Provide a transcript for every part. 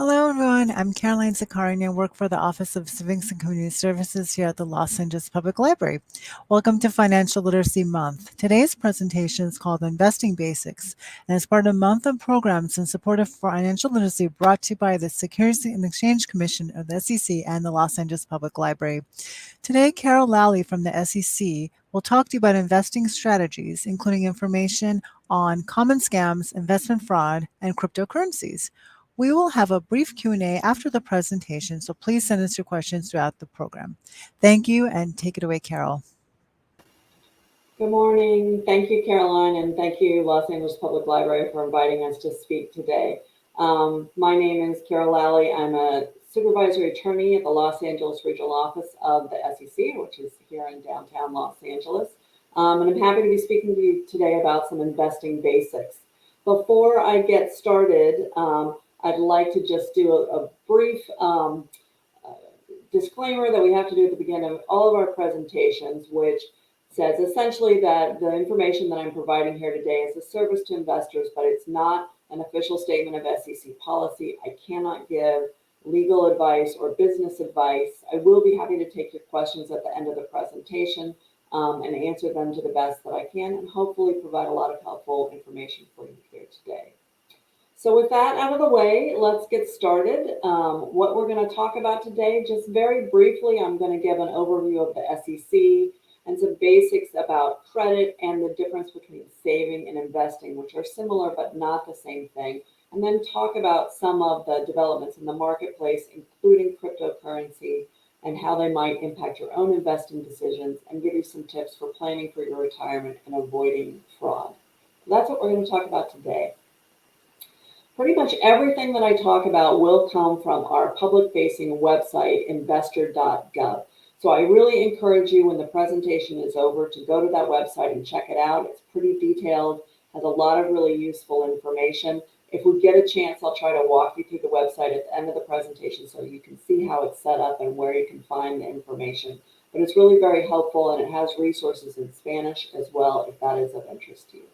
Hello, everyone. I'm Caroline Sakari, and I work for the Office of Civics and Community Services here at the Los Angeles Public Library. Welcome to Financial Literacy Month. Today's presentation is called Investing Basics, and it's part of a month of programs in support of financial literacy brought to you by the Securities and Exchange Commission, or the SEC, and the Los Angeles Public Library. Today, Carol Lally from the SEC will talk to you about investing strategies, including information on common scams, investment fraud, and cryptocurrencies. We will have a brief Q&A after the presentation, so please send us your questions throughout the program. Thank you, and take it away, Carol. Good morning. Thank you, Caroline, and thank you, Los Angeles Public Library, for inviting us to speak today. My name is Carol Lally. I'm a supervisory attorney at the Los Angeles Regional Office of the SEC, which is here in downtown Los Angeles. And I'm happy to be speaking to you today about some investing basics. Before I get started, I'd like to just do a brief disclaimer that we have to do at the beginning of all of our presentations, which says essentially that the information that I'm providing here today is a service to investors, but it's not an official statement of SEC policy. I cannot give legal advice or business advice. I will be happy to take your questions at the end of the presentation and answer them to the best that I can, and hopefully provide a lot of helpful information for you here today. So with that out of the way, let's get started. What we're going to talk about today, just very briefly, I'm going to give an overview of the SEC and some basics about credit and the difference between saving and investing, which are similar but not the same thing. And then talk about some of the developments in the marketplace, including cryptocurrency, and how they might impact your own investing decisions, and give you some tips for planning for your retirement and avoiding fraud. So that's what we're going to talk about today. Pretty much everything that I talk about will come from our public-facing website, investor.gov. So I really encourage you, when the presentation is over, to go to that website and check it out. It's pretty detailed, has a lot of really useful information. If we get a chance, I'll try to walk you through the website at the end of the presentation so you can see how it's set up and where you can find the information. But it's really very helpful, and it has resources in Spanish as well, if that is of interest to you.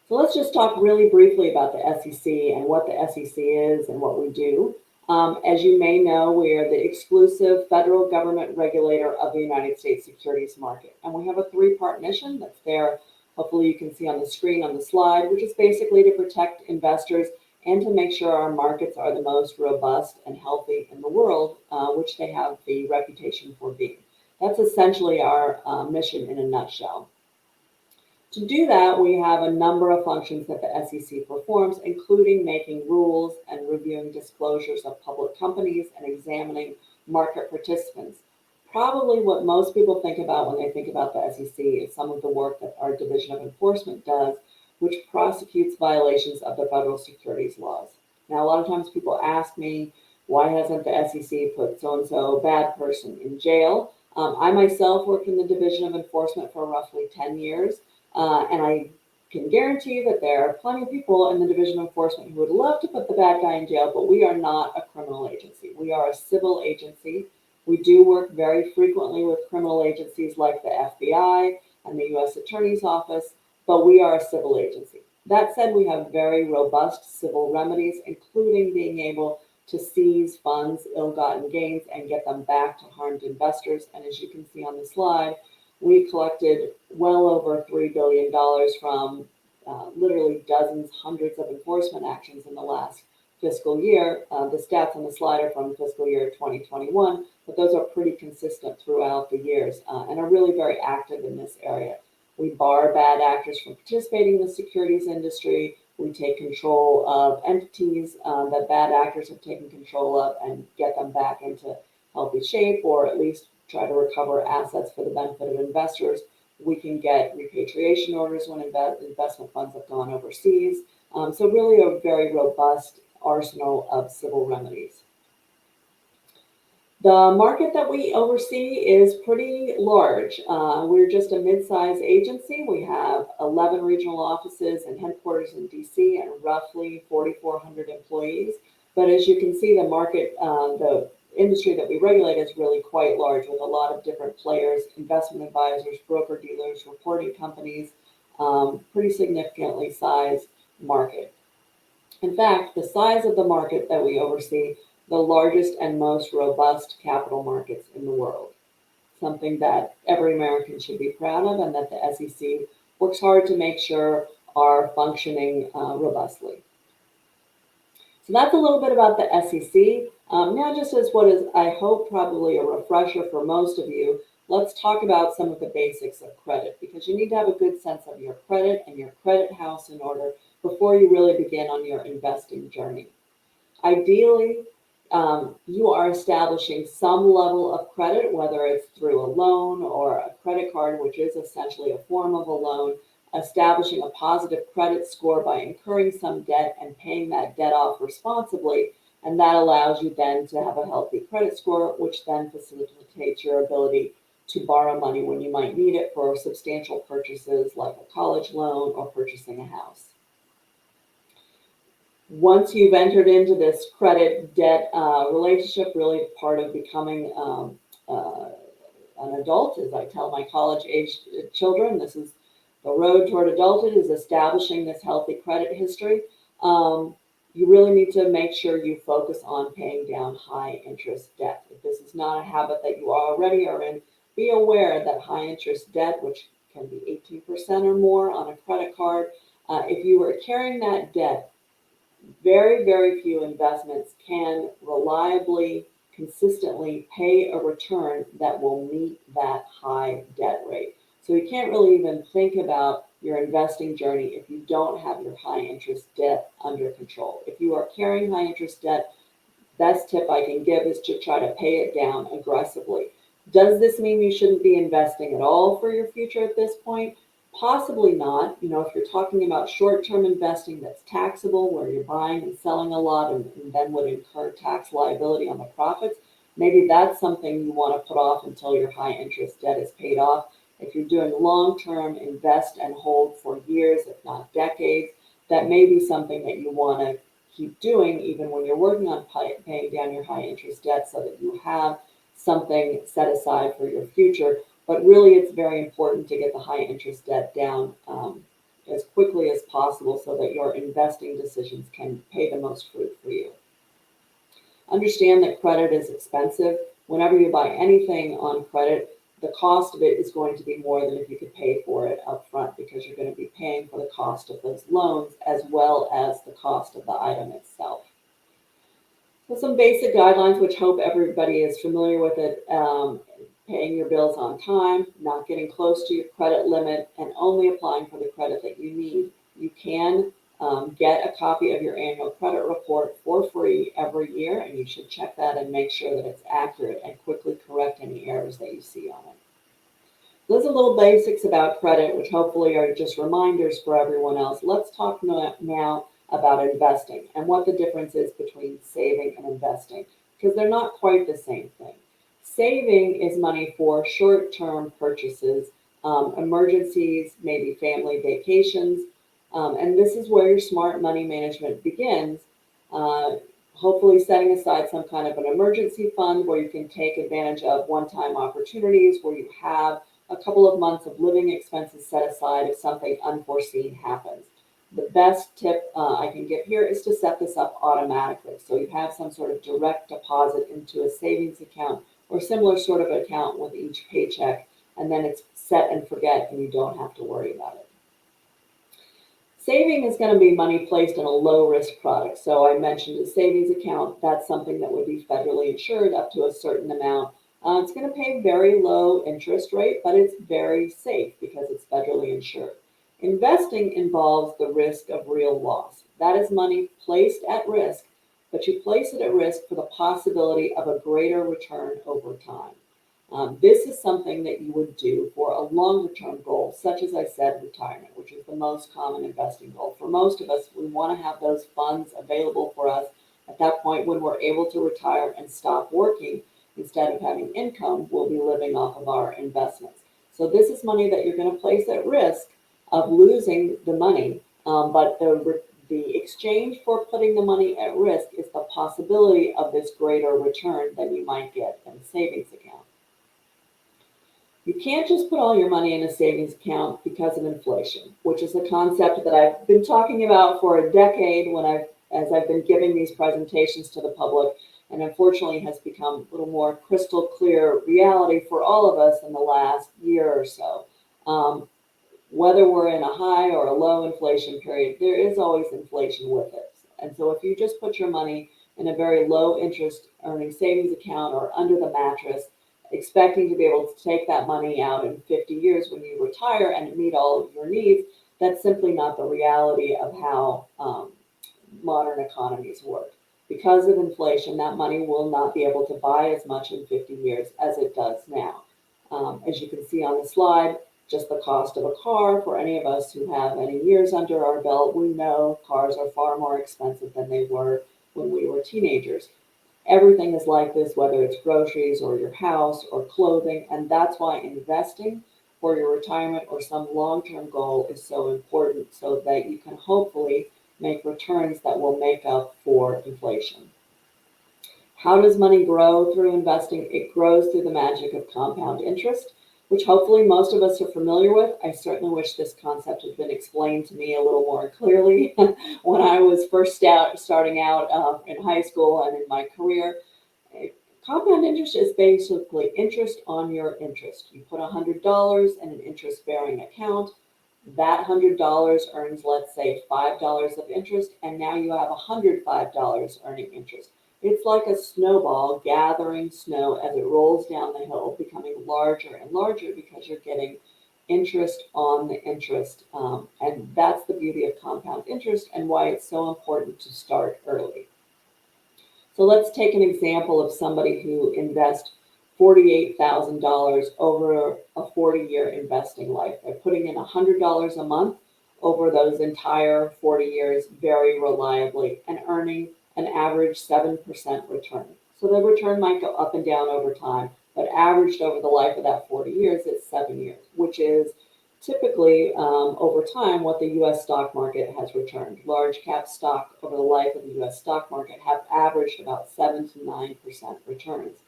So let's just talk really briefly about the SEC and what the SEC is and what we do. As you may know, we are the exclusive federal government regulator of the United States securities market. And we have a three-part mission that's there. Hopefully you can see on the screen on the slide, which is basically to protect investors and to make sure our markets are the most robust and healthy in the world, which they have the reputation for being. That's essentially our mission in a nutshell. To do that, we have a number of functions that the SEC performs, including making rules and reviewing disclosures of public companies and examining market participants. Probably what most people think about when they think about the SEC is some of the work that our Division of Enforcement does, which prosecutes violations of the federal securities laws. Now, a lot of times people ask me, why hasn't the SEC put so-and-so bad person in jail? I myself worked in the Division of Enforcement for roughly 10 years. And I can guarantee you that there are plenty of people in the Division of Enforcement who would love to put the bad guy in jail, but we are not a criminal agency. We are a civil agency. We do work very frequently with criminal agencies like the FBI and the U.S. Attorney's Office, but we are a civil agency. That said, we have very robust civil remedies, including being able to seize funds, ill-gotten gains, and get them back to harmed investors. And as you can see on the slide, we collected well over $3 billion from literally dozens, hundreds of enforcement actions in the last fiscal year. The stats on the slide are from fiscal year 2021, but those are pretty consistent throughout the years and are really very active in this area. We bar bad actors from participating in the securities industry. We take control of entities that bad actors have taken control of and get them back into healthy shape, or at least try to recover assets for the benefit of investors. We can get repatriation orders when investment funds have gone overseas. So really a very robust arsenal of civil remedies. The market that we oversee is pretty large. We're just a mid-sized agency. We have 11 regional offices and headquarters in DC and roughly 4,400 employees. But as you can see, the market, the industry that we regulate is really quite large, with a lot of different players, investment advisors, broker-dealers, reporting companies, pretty significantly sized market. In fact, the size of the market that we oversee, the largest and most robust capital markets in the world, something that every American should be proud of and that the SEC works hard to make sure are functioning robustly. So that's a little bit about the SEC. Now, just as what is, I hope, probably a refresher for most of you, let's talk about some of the basics of credit, because you need to have a good sense of your credit and your credit house in order before you really begin on your investing journey. Ideally, you are establishing some level of credit, whether it's through a loan or a credit card, which is essentially a form of a loan, establishing a positive credit score by incurring some debt and paying that debt off responsibly. And that allows you then to have a healthy credit score, which then facilitates your ability to borrow money when you might need it for substantial purchases like a college loan or purchasing a house. Once you've entered into this credit debt relationship, really part of becoming an adult, as I tell my college aged children, this is the road toward adulthood, is establishing this healthy credit history. You really need to make sure you focus on paying down high interest debt. If this is not a habit that you already are in, be aware that high interest debt, which can be 18% or more on a credit card, if you are carrying that debt, very, very few investments can reliably, consistently pay a return that will meet that high debt rate. So you can't really even think about your investing journey if you don't have your high interest debt under control. If you are carrying high interest debt, best tip I can give is to try to pay it down aggressively. Does this mean you shouldn't be investing at all for your future at this point? Possibly not. If you're talking about short-term investing that's taxable, where you're buying and selling a lot and then would incur tax liability on the profits, maybe that's something you want to put off until your high interest debt is paid off. If you're doing long-term invest and hold for years, if not decades, that may be something that you want to keep doing even when you're working on paying down your high interest debt, so that you have something set aside for your future. But really, it's very important to get the high interest debt down as quickly as possible so that your investing decisions can pay the most fruit for you. Understand that credit is expensive. Whenever you buy anything on credit, the cost of it is going to be more than if you could pay for it up front, because you're going to be paying for the cost of those loans as well as the cost of the item itself. So some basic guidelines, which hope everybody is familiar with it. Paying your bills on time, not getting close to your credit limit, and only applying for the credit that you need. You can get a copy of your annual credit report for free every year, and you should check that and make sure that it's accurate and quickly correct any errors that you see on it. Those are little basics about credit, which hopefully are just reminders for everyone else. Let's talk now about investing and what the difference is between saving and investing, because they're not quite the same thing. Saving is money for short-term purchases, emergencies, maybe family vacations, and this is where your smart money management begins, hopefully setting aside some kind of an emergency fund where you can take advantage of one-time opportunities, where you have a couple of months of living expenses set aside if something unforeseen happens. The best tip I can give here is to set this up automatically. So you have some sort of direct deposit into a savings account or similar sort of account with each paycheck, and then it's set and forget and you don't have to worry about it. Saving is going to be money placed in a low risk product. So I mentioned a savings account. That's something that would be federally insured up to a certain amount. It's going to pay very low interest rate, but it's very safe because it's federally insured. Investing involves the risk of real loss. That is money placed at risk, but you place it at risk for the possibility of a greater return over time. This is something that you would do for a longer term goal, such as I said, retirement, which is the most common investing goal. For most of us, we want to have those funds available for us at that point when we're able to retire and stop working. Instead of having income, we'll be living off of our investments. So this is money that you're going to place at risk of losing the money, but the exchange for putting the money at risk is the possibility of this greater return than you might get in a savings account. You can't just put all your money in a savings account because of inflation, which is a concept that I've been talking about for a decade when I've as I've been giving these presentations to the public, and unfortunately has become a little more crystal clear reality for all of us in the last year or so. Whether we're in a high or a low inflation period, there is always inflation with it. And so if you just put your money in a very low interest earning savings account or under the mattress, expecting to be able to take that money out in 50 years when you retire and meet all of your needs, that's simply not the reality of how modern economies work. Because of inflation, that money will not be able to buy as much in 50 years as it does now. As you can see on the slide, just the cost of a car, for any of us who have any years under our belt, we know cars are far more expensive than they were when we were teenagers. Everything is like this, whether it's groceries or your house or clothing, and that's why investing for your retirement or some long-term goal is so important, so that you can hopefully make returns that will make up for inflation. How does money grow through investing? It grows through the magic of compound interest, which hopefully most of us are familiar with. I certainly wish this concept had been explained to me a little more clearly when I was first starting out in high school and in my career. Compound interest is basically interest on your interest. You put $100 in an interest-bearing account. That $100 earns, let's say, $5 of interest, and now you have $105 earning interest. It's like a snowball gathering snow as it rolls down the hill, becoming larger and larger because you're getting interest on the interest. And that's the beauty of compound interest and why it's so important to start early. So let's take an example of somebody who invests $48,000 over a 40-year investing life. They're putting in $100 a month over those entire 40 years very reliably and earning an average 7% return. So the return might go up and down over time, but averaged over the life of that 40 years, it's 7 years, which is typically over time what the U.S. stock market has returned. Large cap stock over the life of the U.S. stock market have averaged about 7 to 9% returns.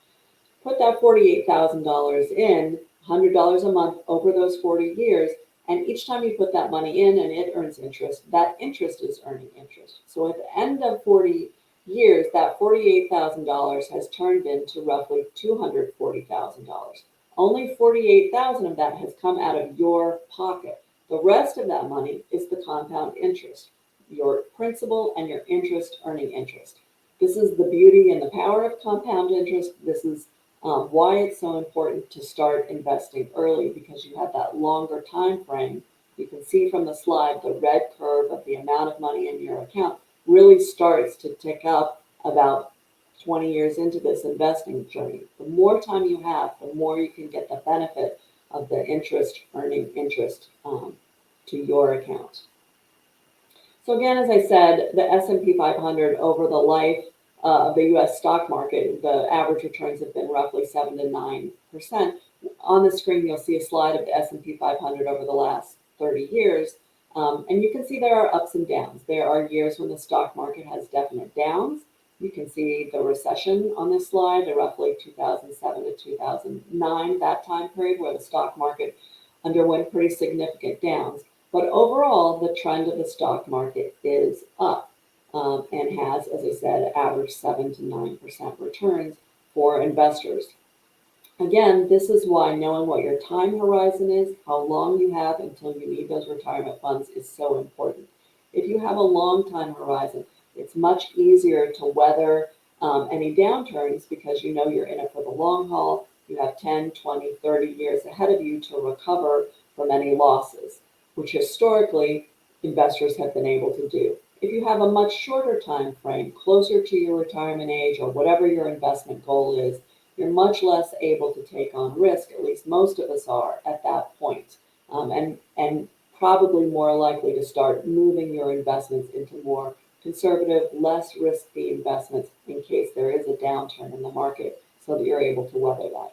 Put that $48,000 in, $100 a month over those 40 years, and each time you put that money in and it earns interest, that interest is earning interest. So at the end of 40 years, that $48,000 has turned into roughly $240,000. Only $48,000 of that has come out of your pocket. The rest of that money is the compound interest, your principal and your interest earning interest. This is the beauty and the power of compound interest. This is why it's so important to start investing early, because you have that longer time frame. You can see from the slide, the red curve of the amount of money in your account really starts to tick up about 20 years into this investing journey. The more time you have, the more you can get the benefit of the interest earning interest to your account. So again, as I said, the S&P 500 over the life of the U.S. stock market, the average returns have been roughly 7 to 9%. On the screen, you'll see a slide of the S&P 500 over the last 30 years. And you can see there are ups and downs. There are years when the stock market has definite downs. You can see the recession on this slide, the roughly 2007 to 2009, that time period where the stock market underwent pretty significant downs. But overall, the trend of the stock market is up and has, as I said, averaged 7 to 9% returns for investors. Again, this is why knowing what your time horizon is, how long you have until you need those retirement funds, is so important. If you have a long time horizon, it's much easier to weather any downturns because you know you're in it for the long haul. You have 10, 20, 30 years ahead of you to recover from any losses, which historically investors have been able to do. If you have a much shorter time frame, closer to your retirement age or whatever your investment goal is, you're much less able to take on risk, at least most of us are at that point, and probably more likely to start moving your investments into more conservative, less risky investments in case there is a downturn in the market so that you're able to weather that.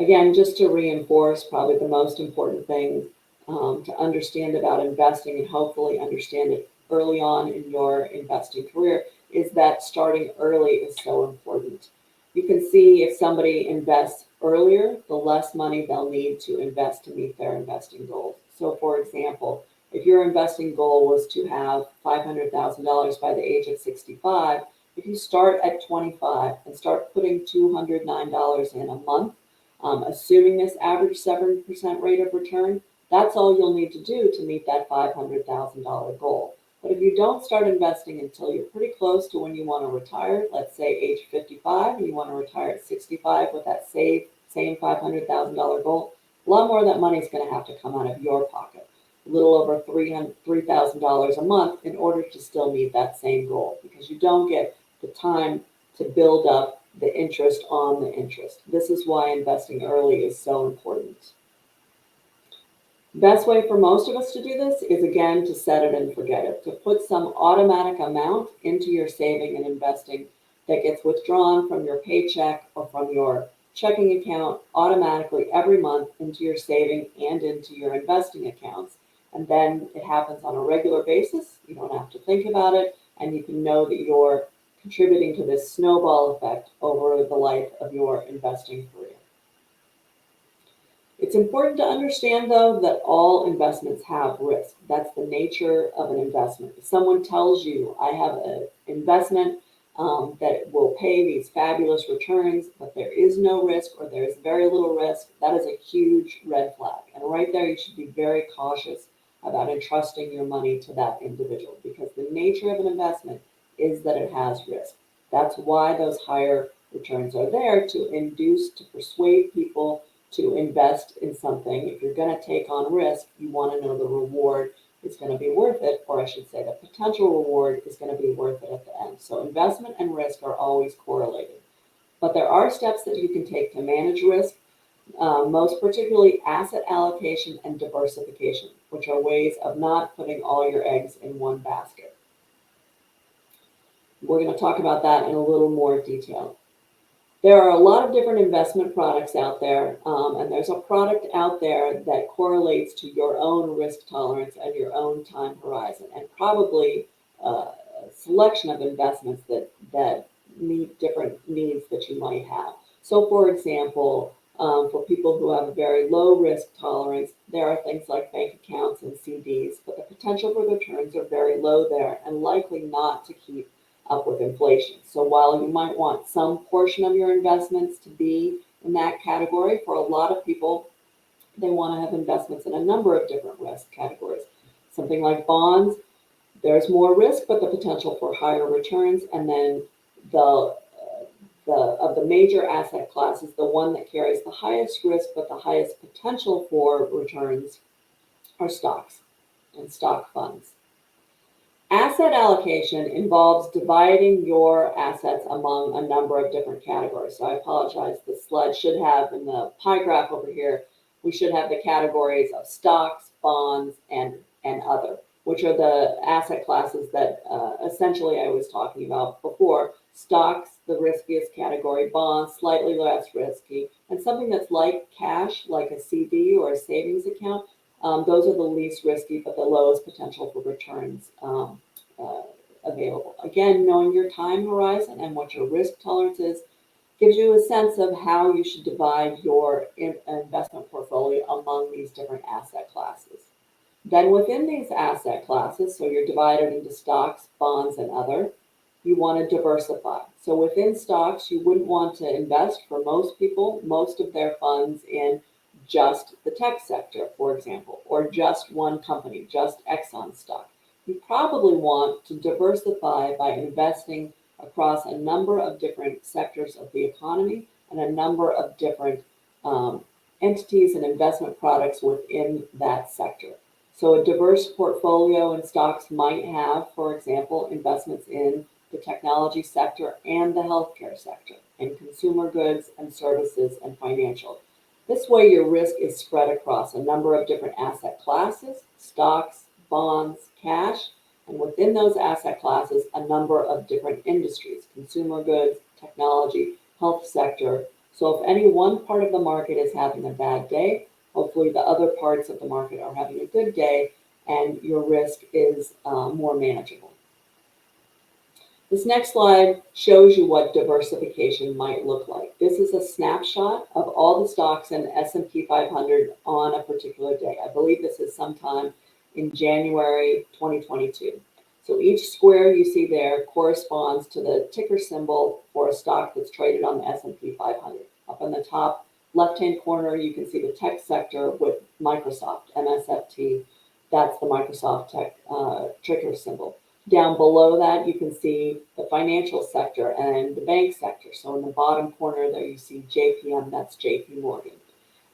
Again, just to reinforce probably the most important thing to understand about investing and hopefully understand it early on in your investing career is that starting early is so important. You can see if somebody invests earlier, the less money they'll need to invest to meet their investing goals. So for example, If your investing goal was to have $500,000 by the age of 65, if you start at 25 and start putting $209 in a month, assuming this average 7% rate of return, that's all you'll need to do to meet that $500,000 goal. But if you don't start investing until you're pretty close to when you want to retire, let's say age 55, and you want to retire at 65 with that same $500,000 goal, a lot more of that money is going to have to come out of your pocket. A little over $3,000 a month in order to still meet that same goal, because you don't get the time to build up the interest on the interest. This is why investing early is so important. Best way for most of us to do this is, again, to set it and forget it, to put some automatic amount into your saving and investing that gets withdrawn from your paycheck or from your checking account automatically every month into your saving and into your investing accounts. And then it happens on a regular basis. You don't have to think about it, and you can know that you're contributing to this snowball effect over the life of your investing career. It's important to understand, though, that all investments have risk. That's the nature of an investment. If someone tells you, I have an investment that will pay these fabulous returns, but there is no risk or there is very little risk, that is a huge red flag. And right there, you should be very cautious about entrusting your money to that individual, because the nature of an investment is that it has risk. That's why those higher returns are there, to induce, to persuade people to invest in something. If you're going to take on risk, you want to know the reward is going to be worth it, or I should say the potential reward is going to be worth it at the end. So investment and risk are always correlated. But there are steps that you can take to manage risk, most particularly asset allocation and diversification, which are ways of not putting all your eggs in one basket. We're going to talk about that in a little more detail. There are a lot of different investment products out there, and there's a product out there that correlates to your own risk tolerance and your own time horizon, and probably a selection of investments that meet different needs that you might have. So, for example, for people who have a very low risk tolerance, there are things like bank accounts and CDs, but the potential for returns are very low there and likely not to keep up with inflation. So while you might want some portion of your investments to be in that category, for a lot of people, they want to have investments in a number of different risk categories. Something like bonds, there's more risk, but the potential for higher returns. And then of the major asset classes, the one that carries the highest risk but the highest potential for returns are stocks and stock funds. Asset allocation involves dividing your assets among a number of different categories. So I apologize, the slide should have, in the pie graph over here, we should have the categories of stocks, bonds, and other, which are the asset classes that essentially I was talking about before. Stocks, the riskiest category, bonds, slightly less risky, and something that's like cash, like a CD or a savings account, those are the least risky, but the lowest potential for returns available. Again, knowing your time horizon and what your risk tolerance is gives you a sense of how you should divide your investment portfolio among these different asset classes. Then within these asset classes, so you're divided into stocks, bonds, and other, you want to diversify. So within stocks, you wouldn't want to invest, for most people, most of their funds in just the tech sector, for example, or just one company, just Exxon stock. You probably want to diversify by investing across a number of different sectors of the economy and a number of different entities and investment products within that sector. So a diverse portfolio in stocks might have, for example, investments in the technology sector and the healthcare sector, and consumer goods and services and financial. This way, your risk is spread across a number of different asset classes, stocks, bonds, cash, and within those asset classes, a number of different industries, consumer goods, technology, health sector. So if any one part of the market is having a bad day, hopefully the other parts of the market are having a good day, and your risk is more manageable. This next slide shows you what diversification might look like. This is a snapshot of all the stocks in S&P 500 on a particular day. I believe this is sometime in January 2022. So each square you see there corresponds to the ticker symbol for a stock that's traded on the S&P 500. Up in the top left-hand corner, you can see the tech sector with Microsoft, MSFT. That's the Microsoft tech ticker symbol. Down below that, you can see the financial sector and the bank sector. So in the bottom corner there, you see JPM, that's JP Morgan.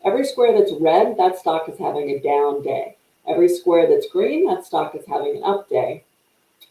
Every square that's red, that stock is having a down day. Every square that's green, that stock is having an up day.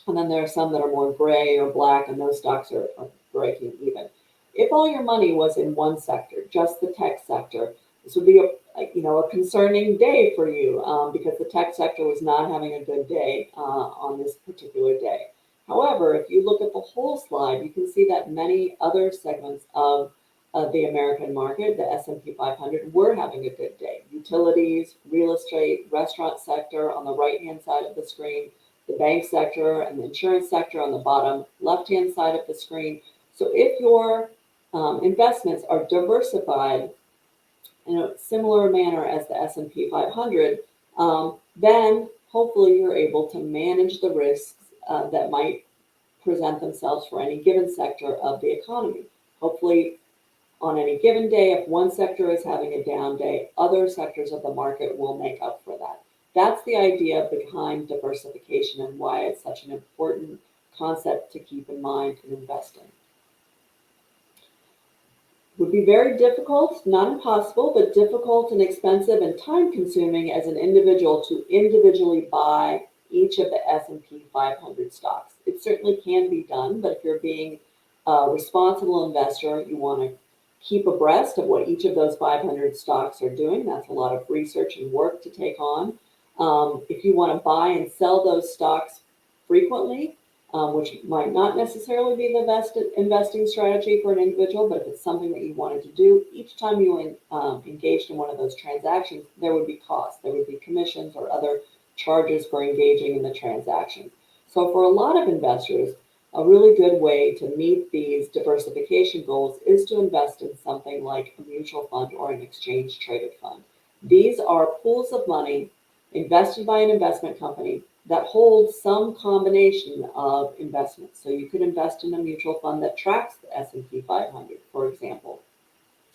And then there are some that are more gray or black, and those stocks are breaking even. If all your money was in one sector, just the tech sector, this would be a concerning day for you because the tech sector was not having a good day on this particular day. However, if you look at the whole slide, you can see that many other segments of the American market, the S&P 500, were having a good day. Utilities, real estate, restaurant sector on the right-hand side of the screen, the bank sector and the insurance sector on the bottom left-hand side of the screen. So if your investments are diversified in a similar manner as the S&P 500, then hopefully you're able to manage the risks that might present themselves for any given sector of the economy. Hopefully, on any given day, if one sector is having a down day, other sectors of the market will make up for that. That's the idea behind diversification and why it's such an important concept to keep in mind in investing. It would be very difficult, not impossible, but difficult and expensive and time-consuming as an individual to individually buy each of the S&P 500 stocks. It certainly can be done, but if you're being a responsible investor, you want to keep abreast of what each of those 500 stocks are doing. That's a lot of research and work to take on. If you want to buy and sell those stocks frequently, which might not necessarily be the best investing strategy for an individual, but if it's something that you wanted to do, each time you engaged in one of those transactions, there would be costs. There would be commissions or other charges for engaging in the transaction. So for a lot of investors, a really good way to meet these diversification goals is to invest in something like a mutual fund or an exchange traded fund. These are pools of money invested by an investment company that holds some combination of investments. So you could invest in a mutual fund that tracks the S&P 500, for example.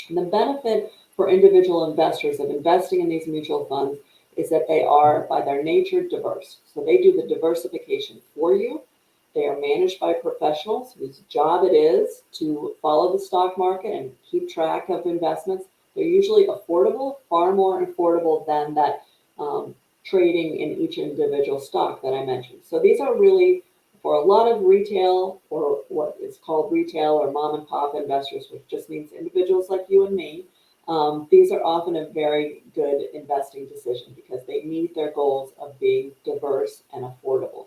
And the benefit for individual investors of investing in these mutual funds is that they are, by their nature, diverse. So they do the diversification for you. They are managed by professionals whose job it is to follow the stock market and keep track of investments. They're usually affordable, far more affordable than that trading in each individual stock that I mentioned. So these are really, for a lot of retail, or what is called retail or mom and pop investors, which just means individuals like you and me, these are often a very good investing decision because they meet their goals of being diverse and affordable.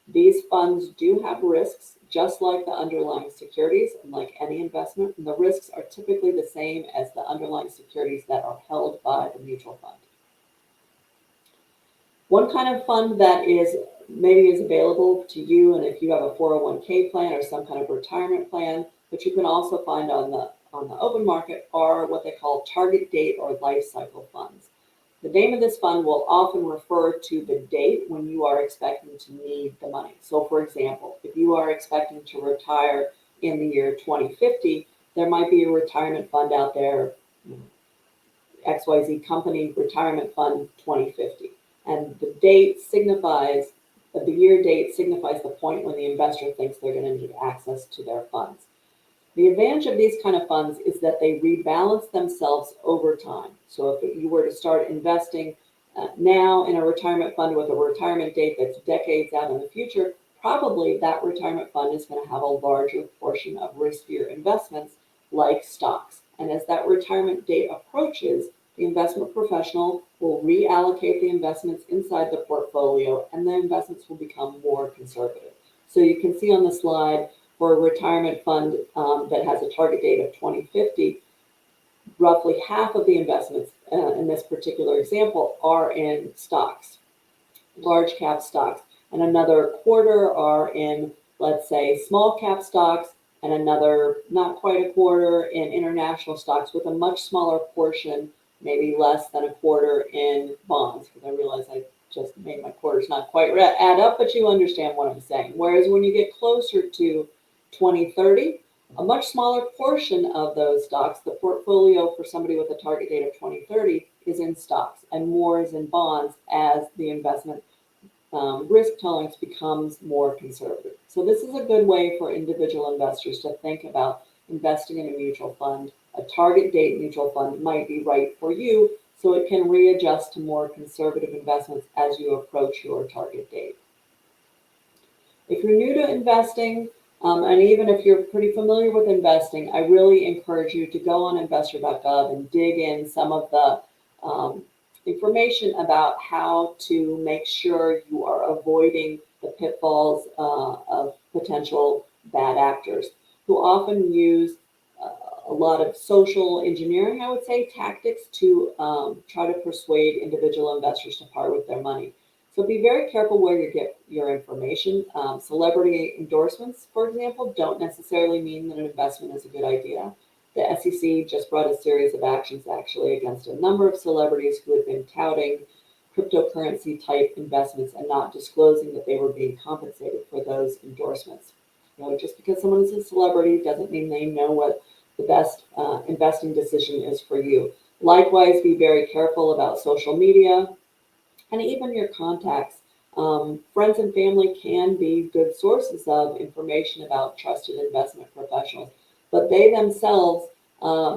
These funds do have risks, just like the underlying securities and like any investment, and the risks are typically the same as the underlying securities that are held by the mutual fund. One kind of fund that maybe is available to you, and if you have a 401k plan or some kind of retirement plan, but you can also find on the open market, are what they call target date or life cycle funds. The name of this fund will often refer to the date when you are expecting to need the money. So for example, if you are expecting to retire in the year 2050, there might be a retirement fund out there, XYZ Company Retirement Fund 2050. And the year date signifies the point when the investor thinks they're going to need access to their funds. The advantage of these kind of funds is that they rebalance themselves over time. So if you were to start investing now in a retirement fund with a retirement date that's decades out in the future, probably that retirement fund is going to have a larger portion of riskier investments like stocks. And as that retirement date approaches, the investment professional will reallocate the investments inside the portfolio and the investments will become more conservative. So you can see on the slide for a retirement fund that has a target date of 2050, roughly half of the investments in this particular example are in stocks, large cap stocks, and another quarter are in, let's say, small cap stocks, and another not quite a quarter in international stocks, with a much smaller portion, maybe less than a quarter, in bonds, because I realize I just made my quarters not quite add up, but you understand what I'm saying. Whereas when you get closer to 2030, a much smaller portion of those stocks, the portfolio for somebody with a target date of 2030, is in stocks and more is in bonds as the investment risk tolerance becomes more conservative. So this is a good way for individual investors to think about investing in a mutual fund. A target date mutual fund might be right for you, so it can readjust to more conservative investments as you approach your target date. If you're new to investing, and even if you're pretty familiar with investing, I really encourage you to go on investor.gov and dig in some of the information about how to make sure you are avoiding the pitfalls of potential bad actors who often use a lot of social engineering, I would say, tactics to try to persuade individual investors to part with their money. So be very careful where you get your information. Celebrity endorsements, for example, don't necessarily mean that an investment is a good idea. The SEC just brought a series of actions actually against a number of celebrities who had been touting cryptocurrency type investments and not disclosing that they were being compensated for those endorsements. Just because someone is a celebrity doesn't mean they know what the best investing decision is for you. Likewise, be very careful about social media and even your contacts. Friends and family can be good sources of information about trusted investment professionals, but they themselves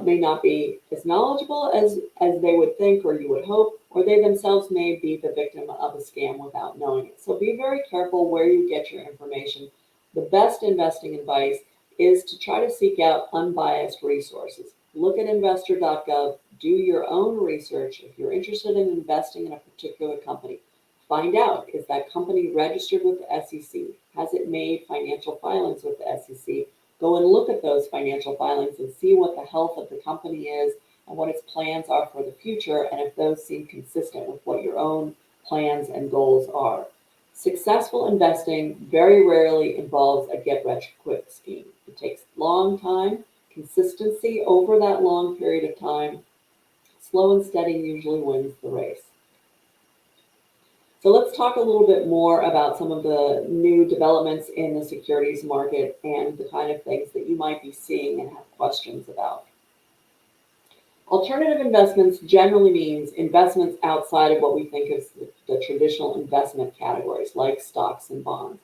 may not be as knowledgeable as they would think or you would hope, or they themselves may be the victim of a scam without knowing it. So be very careful where you get your information. The best investing advice is to try to seek out unbiased resources. Look at investor.gov, do your own research. If you're interested in investing in a particular company, find out, is that company registered with the SEC? Has it made financial filings with the SEC? Go and look at those financial filings and see what the health of the company is and what its plans are for the future, and if those seem consistent with what your own plans and goals are. Successful investing very rarely involves a get-rich-quick scheme. It takes a long time, consistency over that long period of time. Slow and steady usually wins the race. So let's talk a little bit more about some of the new developments in the securities market and the kind of things that you might be seeing and have questions about. Alternative investments generally means investments outside of what we think is the traditional investment categories, like stocks and bonds.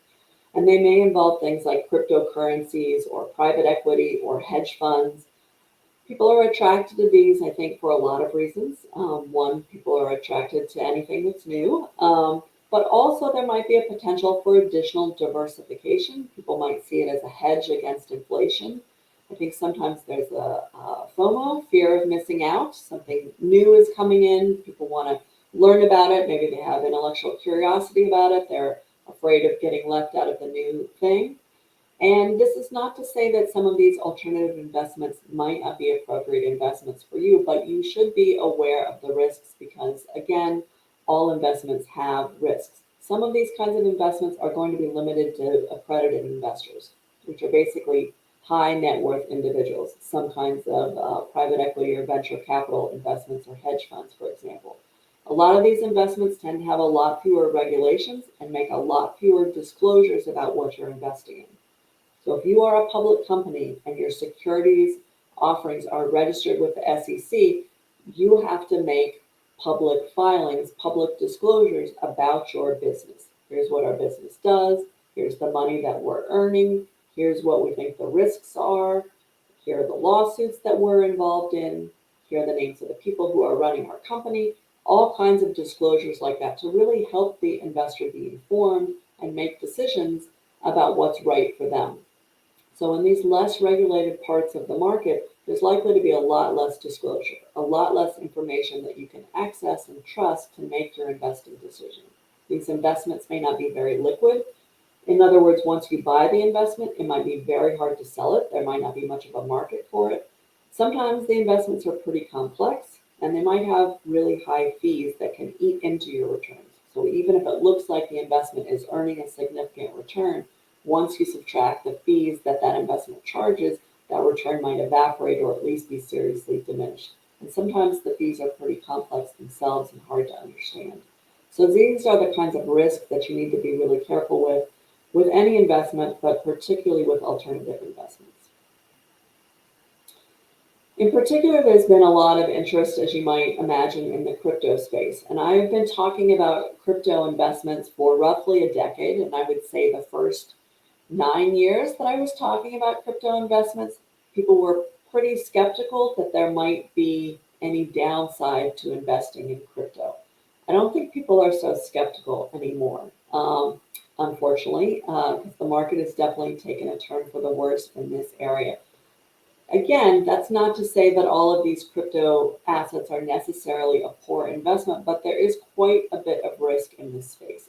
And they may involve things like cryptocurrencies or private equity or hedge funds. People are attracted to these, I think, for a lot of reasons. One, people are attracted to anything that's new, but also there might be a potential for additional diversification. People might see it as a hedge against inflation. I think sometimes there's a FOMO, fear of missing out. Something new is coming in. People want to learn about it. Maybe they have intellectual curiosity about it. They're afraid of getting left out of the new thing. And this is not to say that some of these alternative investments might not be appropriate investments for you, but you should be aware of the risks because, again, all investments have risks. Some of these kinds of investments are going to be limited to accredited investors, which are basically high net worth individuals, some kinds of private equity or venture capital investments or hedge funds, for example. A lot of these investments tend to have a lot fewer regulations and make a lot fewer disclosures about what you're investing in. So if you are a public company and your securities offerings are registered with the SEC, you have to make public filings, public disclosures about your business. Here's what our business does. Here's the money that we're earning. Here's what we think the risks are. Here are the lawsuits that we're involved in. Here are the names of the people who are running our company. All kinds of disclosures like that to really help the investor be informed and make decisions about what's right for them. So in these less regulated parts of the market, there's likely to be a lot less disclosure, a lot less information that you can access and trust to make your investing decision. These investments may not be very liquid. In other words, once you buy the investment, it might be very hard to sell it. There might not be much of a market for it. Sometimes the investments are pretty complex and they might have really high fees that can eat into your returns. So even if it looks like the investment is earning a significant return, once you subtract the fees that investment charges, that return might evaporate or at least be seriously diminished. And sometimes the fees are pretty complex themselves and hard to understand. So these are the kinds of risks that you need to be really careful with any investment, but particularly with alternative investments. In particular, there's been a lot of interest, as you might imagine, in the crypto space. And I've been talking about crypto investments for roughly a decade. And I would say the first 9 years that I was talking about crypto investments, people were pretty skeptical that there might be any downside to investing in crypto. I don't think people are so skeptical anymore, unfortunately, because the market has definitely taken a turn for the worse in this area. Again, that's not to say that all of these crypto assets are necessarily a poor investment, but there is quite a bit of risk in this space.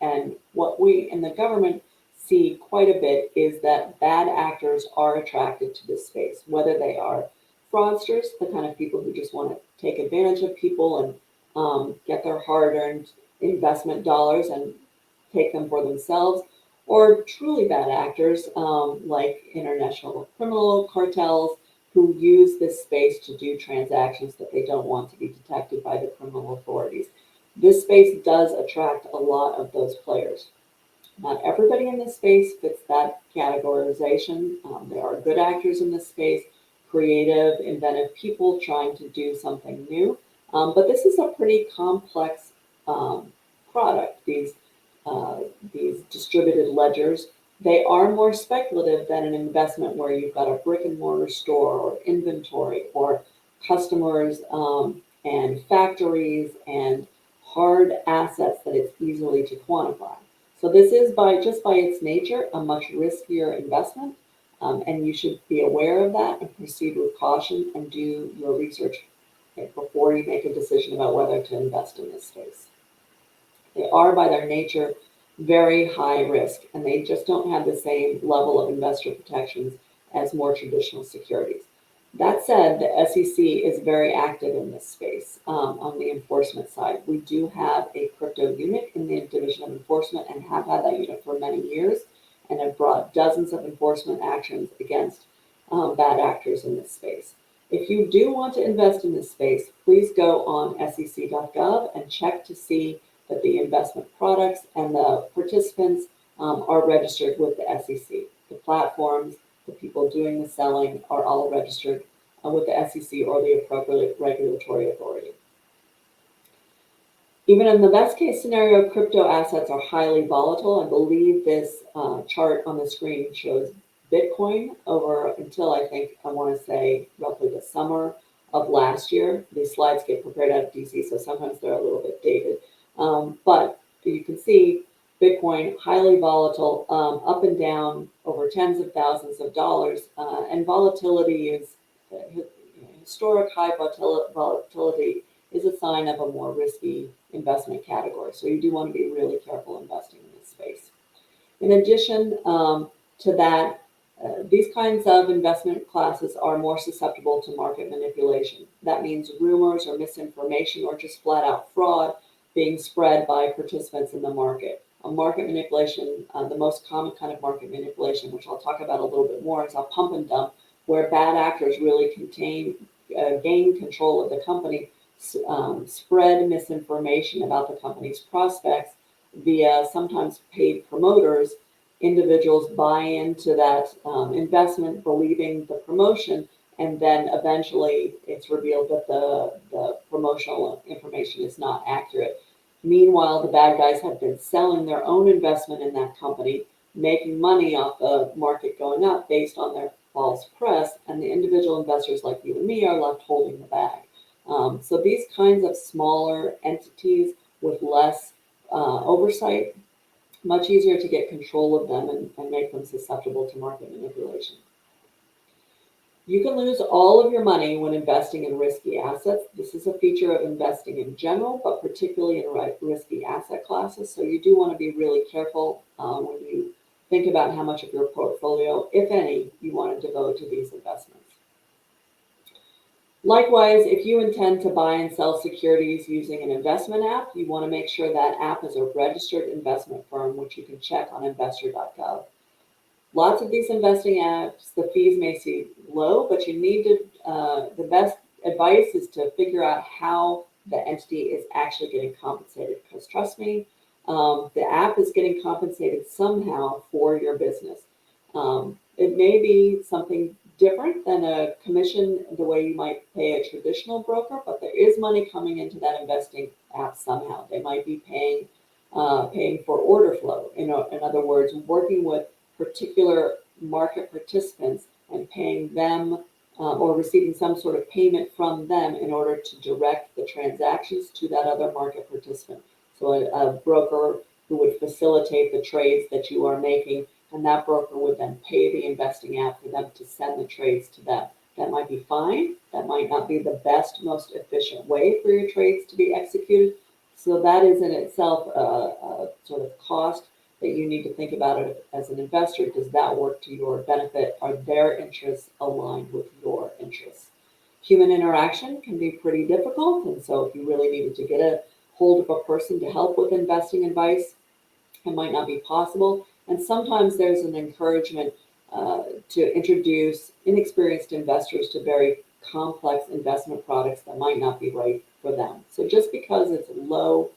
And what we in the government see quite a bit is that bad actors are attracted to this space, whether they are fraudsters, the kind of people who just want to take advantage of people and get their hard-earned investment dollars and take them for themselves, or truly bad actors like international criminal cartels who use this space to do transactions that they don't want to be detected by the criminal authorities. This space does attract a lot of those players. Not everybody in this space fits that categorization. There are good actors in this space, creative, inventive people trying to do something new. But this is a pretty complex product. These distributed ledgers, they are more speculative than an investment where you've got a brick and mortar store or inventory or customers and factories and hard assets that it's easily to quantify. So this is just by its nature a much riskier investment, and you should be aware of that and proceed with caution and do your research before you make a decision about whether to invest in this space. They are, by their nature, very high risk, and they just don't have the same level of investor protections as more traditional securities. That said, the SEC is very active in this space on the enforcement side. We do have a crypto unit in the Division of Enforcement and have had that unit for many years and have brought dozens of enforcement actions against bad actors in this space. If you do want to invest in this space, please go on sec.gov and check to see that the investment products and the participants are registered with the SEC. The platforms, the people doing the selling are all registered with the SEC or the appropriate regulatory authority. Even in the best case scenario, crypto assets are highly volatile. I believe this chart on the screen shows Bitcoin over until I want to say roughly the summer of last year. These slides get prepared out of DC, so sometimes they're a little bit dated. But you can see Bitcoin highly volatile, up and down over tens of thousands of dollars, and volatility is historic high volatility is a sign of a more risky investment category. So you do want to be really careful investing in this space. In addition to that, these kinds of investment classes are more susceptible to market manipulation. That means rumors or misinformation or just flat out fraud being spread by participants in the market. Market manipulation, the most common kind of market manipulation, which I'll talk about a little bit more, is a pump and dump, where bad actors really gain control of the company, spread misinformation about the company's prospects via sometimes paid promoters. Individuals buy into that investment, believing the promotion, and then eventually it's revealed that the promotional information is not accurate. Meanwhile, the bad guys have been selling their own investment in that company, making money off the market going up based on their false press, and the individual investors like you and me are left holding the bag. So these kinds of smaller entities with less oversight, much easier to get control of them and make them susceptible to market manipulation. You can lose all of your money when investing in risky assets. This is a feature of investing in general, but particularly in risky asset classes. So you do want to be really careful when you think about how much of your portfolio, if any, you want to devote to these investments. Likewise, if you intend to buy and sell securities using an investment app, you want to make sure that app is a registered investment firm, which you can check on investor.gov. Lots of these investing apps, the fees may seem low, but you need to, the best advice is to figure out how the entity is actually getting compensated, because trust me, the app is getting compensated somehow for your business. It may be something different than a commission, the way you might pay a traditional broker, but there is money coming into that investing app somehow. They might be paying for order flow. In other words, working with particular market participants and paying them or receiving some sort of payment from them in order to direct the transactions to that other market participant. So a broker who would facilitate the trades that you are making, and that broker would then pay the investing app for them to send the trades to them. That might be fine. That might not be the best, most efficient way for your trades to be executed. So that is in itself a sort of cost that you need to think about it as an investor. Does that work to your benefit? Are their interests aligned with your interests? Human interaction can be pretty difficult, and so if you really needed to get a hold of a person to help with investing advice, it might not be possible. And sometimes there's an encouragement to introduce inexperienced investors to very complex investment products that might not be right for them. So just because it's low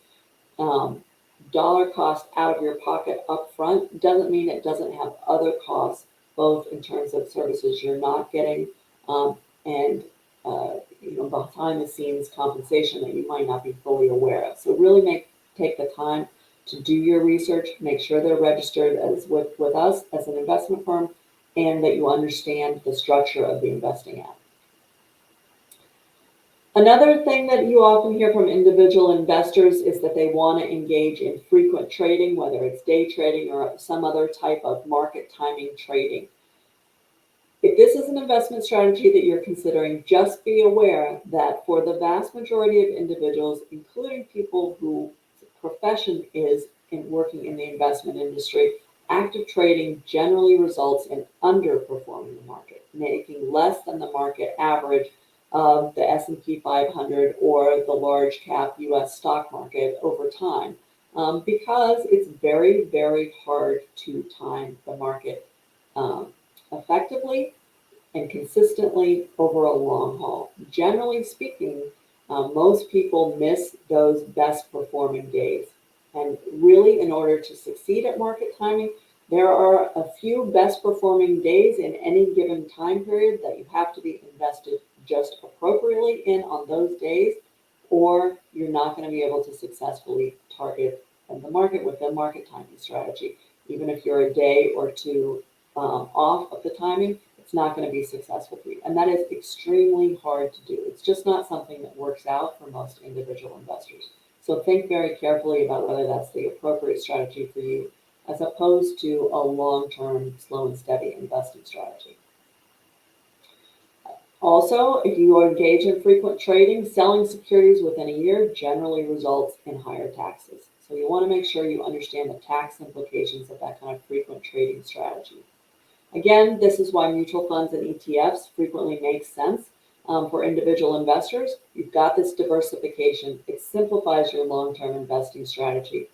dollar cost out of your pocket up front doesn't mean it doesn't have other costs, both in terms of services you're not getting and behind the scenes compensation that you might not be fully aware of. So really take the time to do your research, make sure they're registered as with us as an investment firm, and that you understand the structure of the investing app. Another thing that you often hear from individual investors is that they want to engage in frequent trading, whether it's day trading or some other type of market timing trading. If this is an investment strategy that you're considering, just be aware that for the vast majority of individuals, including people whose profession is in working in the investment industry, active trading generally results in underperforming the market, making less than the market average of the S&P 500 or the large cap US stock market over time, because it's very, very hard to time the market effectively and consistently over a long haul. Generally speaking, most people miss those best performing days. And really, in order to succeed at market timing, there are a few best performing days in any given time period that you have to be invested just appropriately in on those days, or you're not going to be able to successfully target the market with a market timing strategy. Even if you're a day or two off of the timing, it's not going to be successful for you. And that is extremely hard to do. It's just not something that works out for most individual investors. So think very carefully about whether that's the appropriate strategy for you, as opposed to a long-term, slow and steady investing strategy. Also, if you engage in frequent trading, selling securities within a year generally results in higher taxes. So you want to make sure you understand the tax implications of that kind of frequent trading strategy. Again, this is why mutual funds and ETFs frequently make sense for individual investors. You've got this diversification. It simplifies your long-term investing strategy.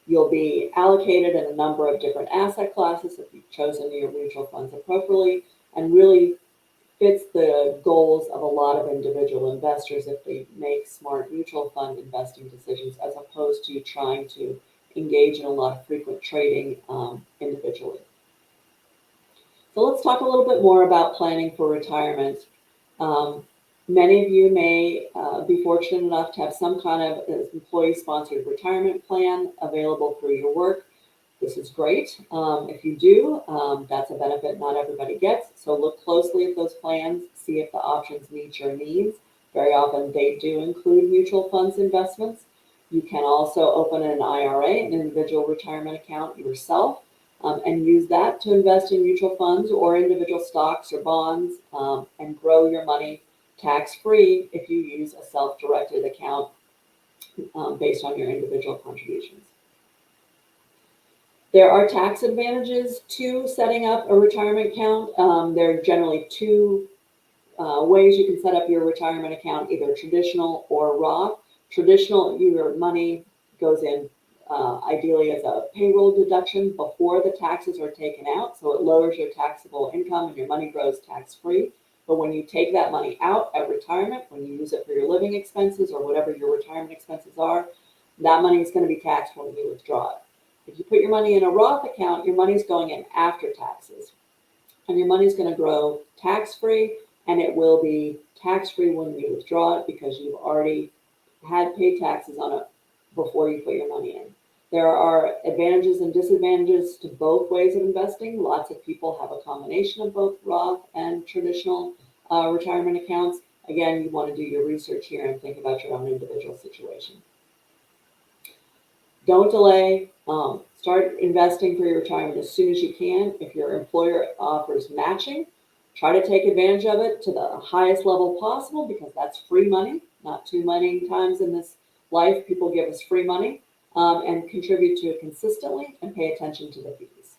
You'll be allocated in a number of different asset classes if you've chosen your mutual funds appropriately, and really fits the goals of a lot of individual investors if they make smart mutual fund investing decisions, as opposed to trying to engage in a lot of frequent trading individually. So let's talk a little bit more about planning for retirement. Many of you may be fortunate enough to have some kind of employee-sponsored retirement plan available through your work. This is great. If you do, that's a benefit not everybody gets. So look closely at those plans, see if the options meet your needs. Very often they do include mutual funds investments. You can also open an IRA, an individual retirement account yourself, and use that to invest in mutual funds or individual stocks or bonds, and grow your money tax-free if you use a self-directed account based on your individual contributions. There are tax advantages to setting up a retirement account. There are generally two ways you can set up your retirement account, either traditional or Roth. Traditional, your money goes in ideally as a payroll deduction before the taxes are taken out, so it lowers your taxable income and your money grows tax-free. But when you take that money out at retirement, when you use it for your living expenses or whatever your retirement expenses are, that money is going to be taxed when you withdraw it. If you put your money in a Roth account, your money is going in after taxes. And your money is going to grow tax-free, and it will be tax-free when you withdraw it because you've already had paid taxes on it before you put your money in. There are advantages and disadvantages to both ways of investing. Lots of people have a combination of both Roth and traditional retirement accounts. Again, you want to do your research here and think about your own individual situation. Don't delay. Start investing for your retirement as soon as you can. If your employer offers matching, try to take advantage of it to the highest level possible because that's free money. Not too many times in this life people give us free money, and contribute to it consistently and pay attention to the fees.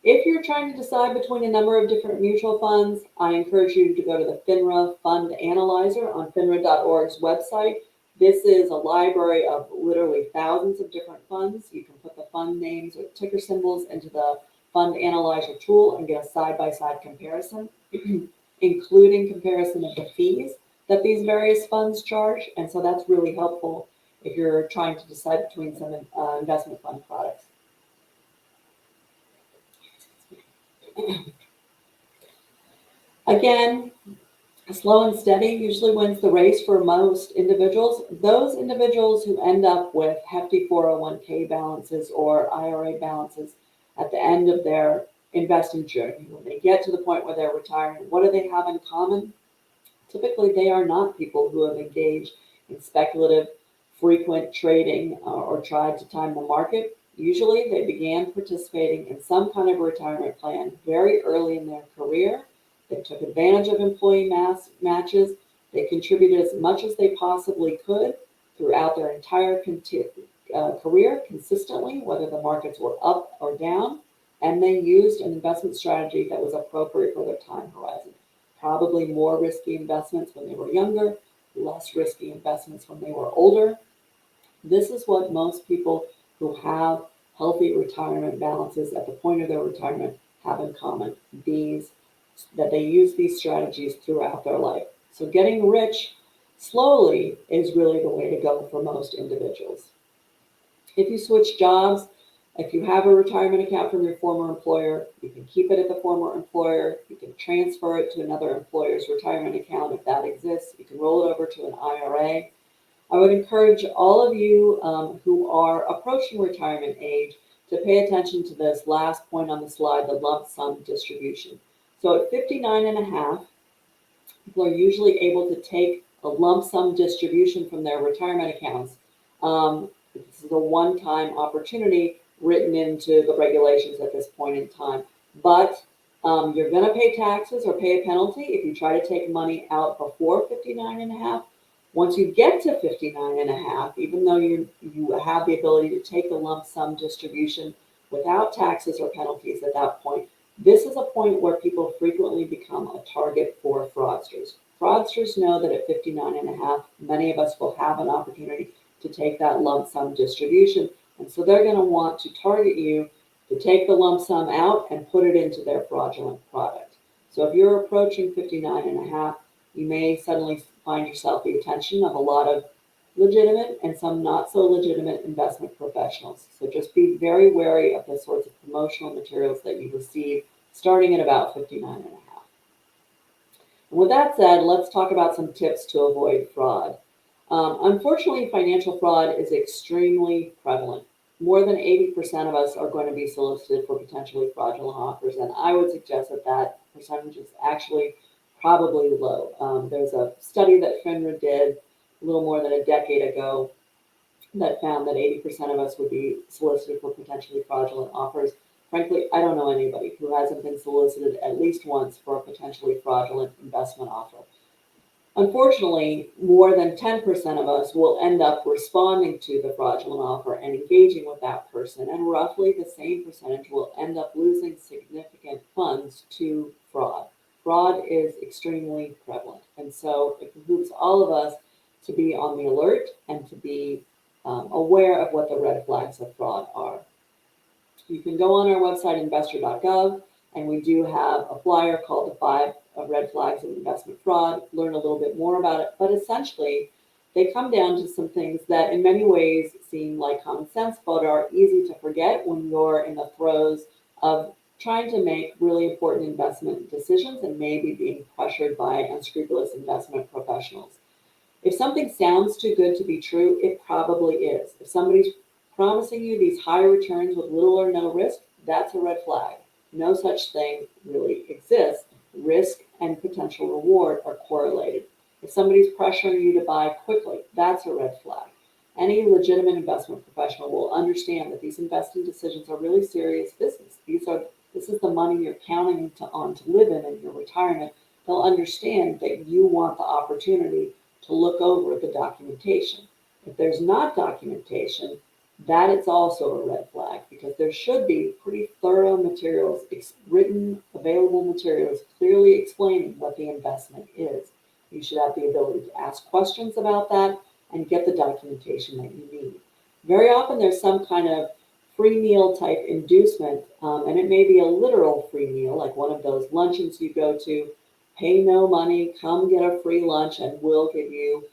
If you're trying to decide between a number of different mutual funds, I encourage you to go to the FINRA Fund Analyzer on FINRA.org's website. This is a library of literally thousands of different funds. You can put the fund names or ticker symbols into the Fund Analyzer tool and get a side-by-side comparison, including comparison of the fees that these various funds charge. And so that's really helpful if you're trying to decide between some investment fund products. Again, slow and steady usually wins the race for most individuals. Those individuals who end up with hefty 401k balances or IRA balances at the end of their investing journey, when they get to the point where they're retiring, what do they have in common? Typically, they are not people who have engaged in speculative, frequent trading or tried to time the market. Usually, they began participating in some kind of retirement plan very early in their career. They took advantage of employee matches. They contributed as much as they possibly could throughout their entire career consistently, whether the markets were up or down, and they used an investment strategy that was appropriate for their time horizon. Probably more risky investments when they were younger, less risky investments when they were older. This is what most people who have healthy retirement balances at the point of their retirement have in common. That they use these strategies throughout their life. So getting rich slowly is really the way to go for most individuals. If you switch jobs, if you have a retirement account from your former employer, you can keep it at the former employer. You can transfer it to another employer's retirement account if that exists. You can roll it over to an IRA. I would encourage all of you who are approaching retirement age to pay attention to this last point on the slide, the lump sum distribution. So at 59 and a half, people are usually able to take a lump sum distribution from their retirement accounts. This is a one-time opportunity written into the regulations at this point in time. But you're going to pay taxes or pay a penalty if you try to take money out before 59 and a half. Once you get to 59 and a half, even though you have the ability to take a lump sum distribution without taxes or penalties at that point, this is a point where people frequently become a target for fraudsters. Fraudsters know that at 59 and a half, many of us will have an opportunity to take that lump sum distribution. And so they're going to want to target you to take the lump sum out and put it into their fraudulent product. So if you're approaching 59 and a half, you may suddenly find yourself the attention of a lot of legitimate and some not so legitimate investment professionals. So just be very wary of the sorts of promotional materials that you receive starting at about 59 and a half. And with that said, let's talk about some tips to avoid fraud. Unfortunately, financial fraud is extremely prevalent. More than 80% of us are going to be solicited for potentially fraudulent offers, and I would suggest that that percentage is actually probably low. There's a study that FINRA did a little more than a decade ago that found that 80% of us would be solicited for potentially fraudulent offers. Frankly, I don't know anybody who hasn't been solicited at least once for a potentially fraudulent investment offer. Unfortunately, more than 10% of us will end up responding to the fraudulent offer and engaging with that person, and roughly the same percentage will end up losing significant funds to fraud. Fraud is extremely prevalent, and so it behooves all of us to be on the alert and to be aware of what the red flags of fraud are. You can go on our website, investor.gov, and we do have a flyer called the 5 red flags of investment fraud, learn a little bit more about it. But essentially, they come down to some things that in many ways seem like common sense, but are easy to forget when you're in the throes of trying to make really important investment decisions and maybe being pressured by unscrupulous investment professionals. If something sounds too good to be true, it probably is. If somebody's promising you these high returns with little or no risk, that's a red flag. No such thing really exists. Risk and potential reward are correlated. If somebody's pressuring you to buy quickly, that's a red flag. Any legitimate investment professional will understand that these investing decisions are really serious business. This is the money you're counting on to live in your retirement. They'll understand that you want the opportunity to look over the documentation. If there's not documentation, that is also a red flag because there should be pretty thorough materials, written, available materials clearly explaining what the investment is. You should have the ability to ask questions about that and get the documentation that you need. Very often there's some kind of free meal type inducement, and it may be a literal free meal, like one of those luncheons you go to, pay no money, come get a free lunch, and we'll give you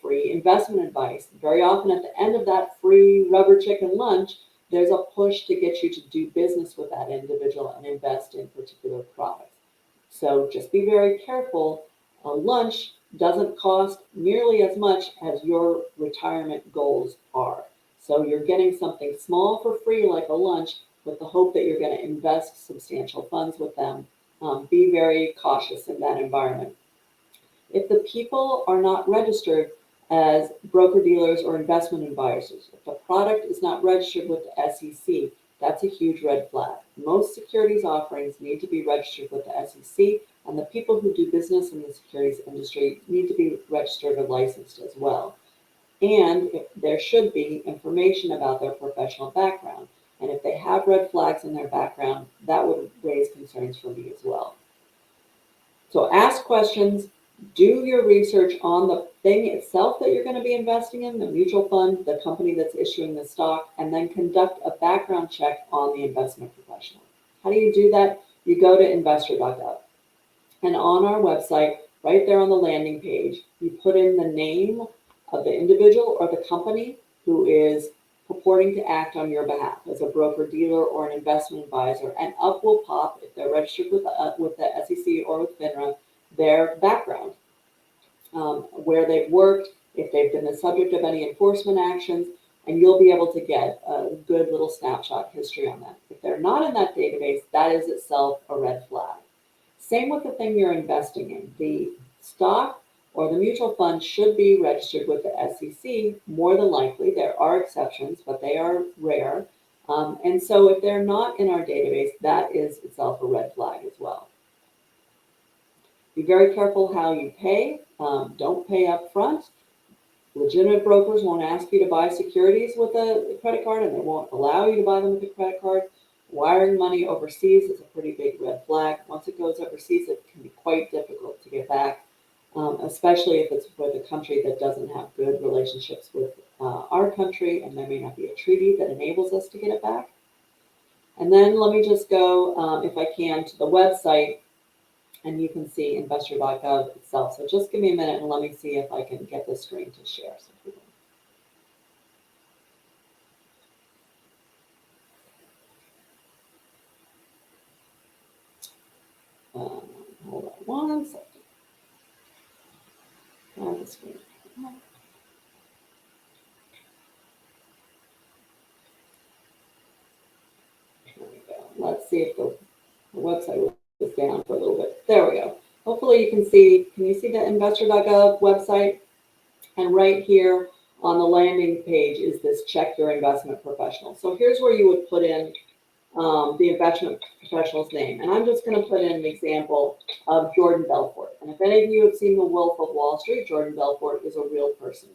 free investment advice. Very often at the end of that free rubber chicken lunch, there's a push to get you to do business with that individual and invest in particular products. So just be very careful. A lunch doesn't cost nearly as much as your retirement goals are. So you're getting something small for free like a lunch with the hope that you're going to invest substantial funds with them. Be very cautious in that environment. If the people are not registered as broker-dealers or investment advisors, if the product is not registered with the SEC, that's a huge red flag. Most securities offerings need to be registered with the SEC, and the people who do business in the securities industry need to be registered or licensed as well. And there should be information about their professional background. And if they have red flags in their background, that would raise concerns for me as well. So ask questions, do your research on the thing itself that you're going to be investing in, the mutual fund, the company that's issuing the stock, and then conduct a background check on the investment professional. How do you do that? You go to investor.gov. And on our website, right there on the landing page, you put in the name of the individual or the company who is purporting to act on your behalf as a broker dealer or an investment advisor, and up will pop, if they're registered with the SEC or with FINRA, their background, where they've worked, if they've been the subject of any enforcement actions, and you'll be able to get a good little snapshot history on that. If they're not in that database, that is itself a red flag. Same with the thing you're investing in. The stock or the mutual fund should be registered with the SEC, more than likely. There are exceptions, but they are rare. And so if they're not in our database, that is itself a red flag as well. Be very careful how you pay. Don't pay up front. Legitimate brokers won't ask you to buy securities with a credit card, and they won't allow you to buy them with a credit card. Wiring money overseas is a pretty big red flag. Once it goes overseas, it can be quite difficult to get back, especially if it's with a country that doesn't have good relationships with our country, and there may not be a treaty that enables us to get it back. And then let me just go, if I can, to the website, and you can see investor.gov itself. So just give me a minute and let me see if I can get this screen to share. Hold on one second. The screen. There we go. Let's see if the website was down for a little bit. There we go. Hopefully you can see, you see the investor.gov website? And right here on the landing page is this check your investment professional. So here's where you would put in the investment professional's name. And I'm just going to put in an example of Jordan Belfort. And if any of you have seen The Wolf of Wall Street, Jordan Belfort is a real person.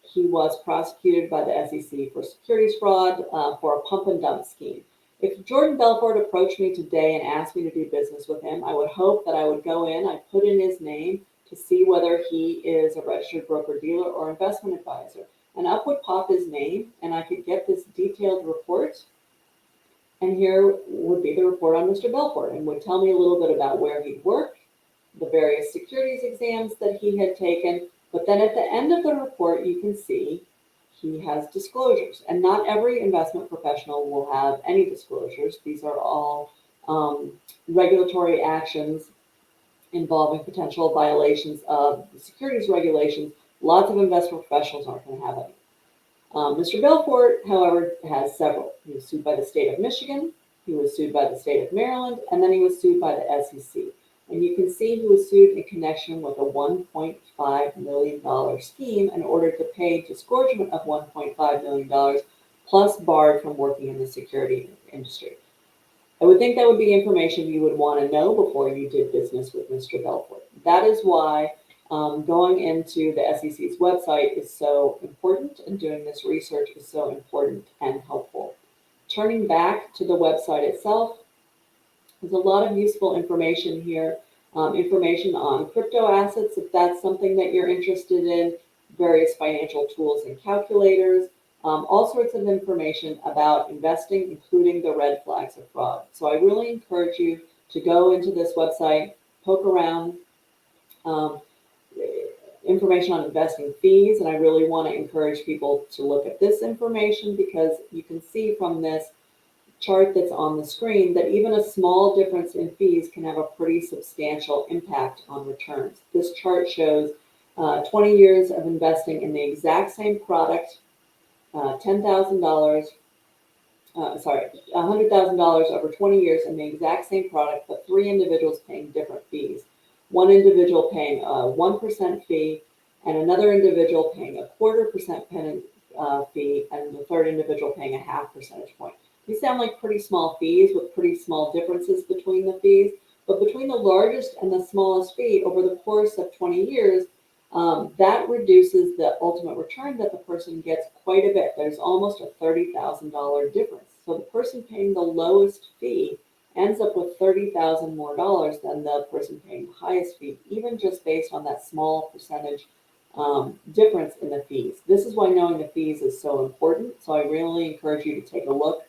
He was prosecuted by the SEC for securities fraud for a pump and dump scheme. If Jordan Belfort approached me today and asked me to do business with him, I would hope that I would go in, I'd put in his name to see whether he is a registered broker-dealer or investment advisor. And up would pop his name, and I could get this detailed report. And here would be the report on Mr. Belfort and would tell me a little bit about where he'd worked, the various securities exams that he had taken. But then at the end of the report, you can see he has disclosures. And not every investment professional will have any disclosures. These are all regulatory actions involving potential violations of the securities regulations. Lots of investment professionals aren't going to have any. Mr. Belfort, however, has several. He was sued by the state of Michigan, he was sued by the state of Maryland, and then he was sued by the SEC. And you can see he was sued in connection with a $1.5 million scheme in order to pay disgorgement of $1.5 million, plus barred from working in the security industry. I would think that would be information you would want to know before you did business with Mr. Belfort. That is why going into the SEC's website is so important, and doing this research is so important and helpful. Turning back to the website itself, there's a lot of useful information here. Information on crypto assets, if that's something that you're interested in, various financial tools and calculators, all sorts of information about investing, including the red flags of fraud. So I really encourage you to go into this website, poke around, information on investing fees, and I really want to encourage people to look at this information because you can see from this chart that's on the screen that even a small difference in fees can have a pretty substantial impact on returns. This chart shows 20 years of investing in the exact same product, $100,000 over 20 years in the exact same product, but three individuals paying different fees. One individual paying a 1% fee, and another individual paying a 0.25% fee, and the third individual paying a 0.5 percentage point. These sound like pretty small fees with pretty small differences between the fees, but between the largest and the smallest fee over the course of 20 years, that reduces the ultimate return that the person gets quite a bit. There's almost a $30,000 difference. So the person paying the lowest fee ends up with $30,000 more than the person paying the highest fee, even just based on that small percentage difference in the fees. This is why knowing the fees is so important. So I really encourage you to take a look